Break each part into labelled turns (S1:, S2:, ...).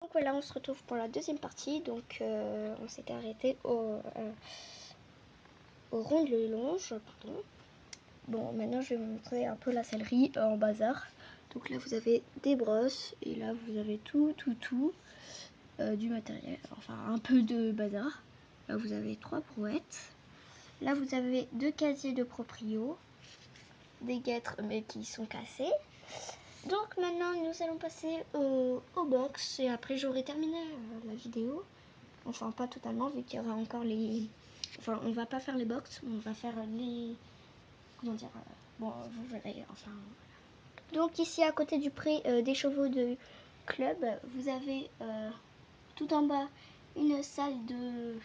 S1: Donc voilà, on se retrouve pour la deuxième partie. Donc on s'était arrêté au rond de l'Elonge, pardon. Bon, maintenant je vais vous montrer un peu la sellerie en bazar. Donc là vous avez des brosses et là vous avez tout du matériel, enfin un peu de bazar. Là vous avez 3 brouettes. Là vous avez 2 casiers de proprio, des guêtres mais qui sont cassés. Donc maintenant nous allons passer au box et après j'aurai terminé la vidéo. Enfin pas totalement vu qu'il y aura encore les... Enfin on va pas faire les box, on va faire les... Comment dire bon vous verrez, enfin... Donc ici à côté du pré des chevaux de club, vous avez tout en bas une salle de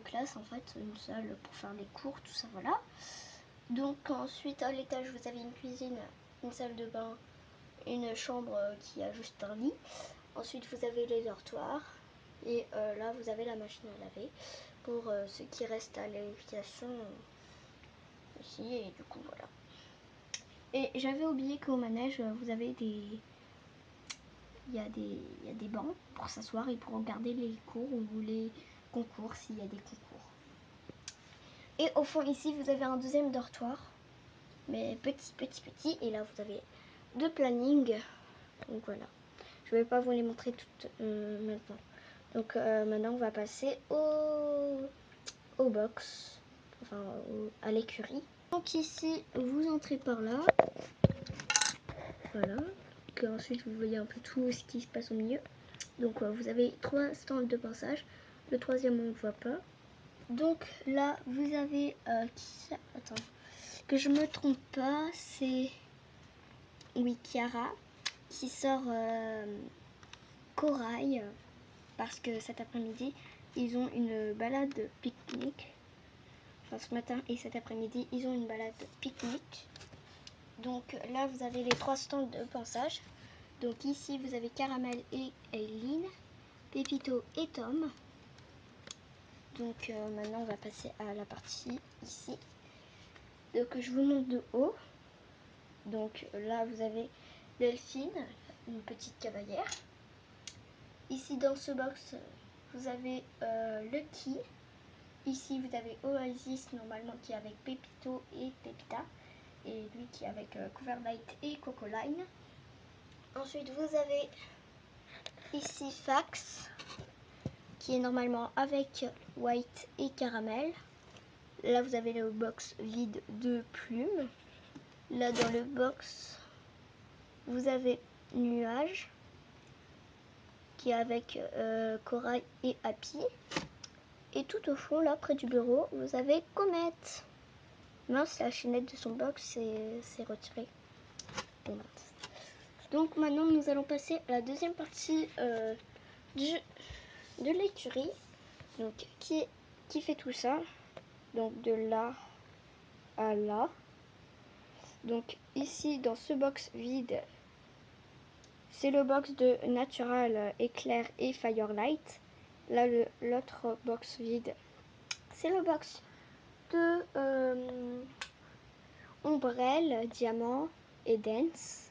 S1: classe en fait, une salle pour faire les cours, tout ça voilà. Donc ensuite à l'étage vous avez une cuisine, une salle de bain, une chambre qui a juste un lit. Ensuite vous avez les dortoirs et là vous avez la machine à laver pour ce qui reste à l'éducation ici et du coup voilà. Et j'avais oublié qu'au manège vous avez des... Il y a des bancs pour s'asseoir et pour regarder les cours ou les concours s'il y a des concours. Et au fond ici vous avez un deuxième dortoir, mais petit. Et là vous avez 2 plannings. Donc voilà. Je ne vais pas vous les montrer toutes maintenant. Donc maintenant on va passer au box, enfin à l'écurie. Donc ici vous entrez par là. Voilà. Donc, ensuite vous voyez un peu tout ce qui se passe au milieu. Donc vous avez 3 stands de passage. Le troisième on ne voit pas. Donc là vous avez attends, que je me trompe pas, c'est oui Chiara qui sort Corail parce que cet après-midi ils ont une balade pique-nique. Enfin ce matin et cet après-midi ils ont une balade pique-nique. Donc là vous avez les 3 stands de passage. Donc ici vous avez Caramel et Eileen, Pépito et Tom. Donc maintenant on va passer à la partie ici. Donc je vous montre de haut. Donc là vous avez Delphine, une petite cavalière. Ici dans ce box vous avez Lucky. Ici vous avez Oasis normalement qui est avec Pépito et Pépita. Et lui qui est avec Coverlight et Cocoline. Ensuite vous avez ici Fax qui est normalement avec White et Caramel. Là vous avez le box vide de plumes. Là dans le box vous avez Nuage qui est avec Corail et Happy. Et tout au fond là près du bureau vous avez Comète. Mince, la chaînette de son box s'est retirée. Bon, donc maintenant nous allons passer à la deuxième partie de l'écurie. Donc qui fait tout ça, donc de là à là. Donc ici dans ce box vide c'est le box de Natural, Éclair et Firelight. Là l'autre box vide c'est le box de Ombrelle, Diamant et Dance.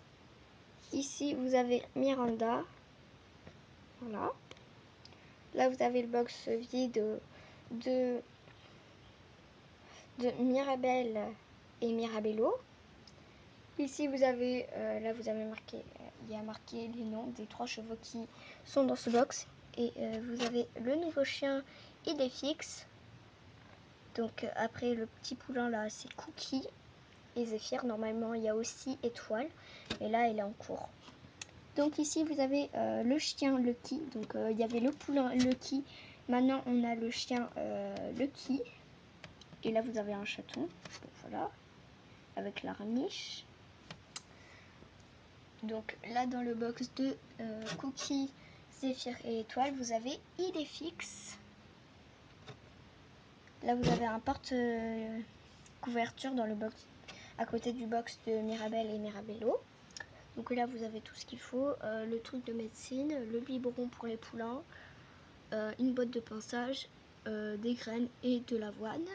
S1: Ici vous avez Miranda, voilà. Là vous avez le box vide de Mirabelle et Mirabello. Ici vous avez, là vous avez marqué, il y a marqué les noms des 3 chevaux qui sont dans ce box. Et vous avez le nouveau chien Idéfix. Donc après le petit poulain là c'est Cookie et Zéphyr. Normalement il y a aussi Étoile, mais là elle est en cours. Donc ici vous avez le chien Lucky. Donc il y avait le poulain Lucky. Maintenant on a le chien Lucky. Et là vous avez un chaton. Donc, voilà. Avec la ramiche. Donc là dans le box de Cookie, Zéphyr et Étoile, vous avez Idéfix. Là vous avez un porte couverture dans le box à côté du box de Mirabelle et Mirabello. Donc là vous avez tout ce qu'il faut, le truc de médecine, le biberon pour les poulains, une botte de pinçage, des graines et de l'avoine.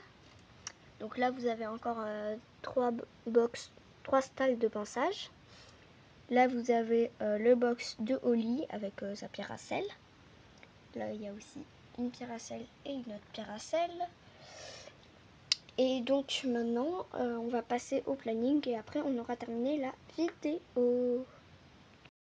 S1: Donc là vous avez encore 3 stalles de pinçage. Là, vous avez le box de Oli avec sa pierre à sel. Là, il y a aussi une pierre à sel et une autre pierre à sel. Et donc maintenant, on va passer au planning et après, on aura terminé la vidéo.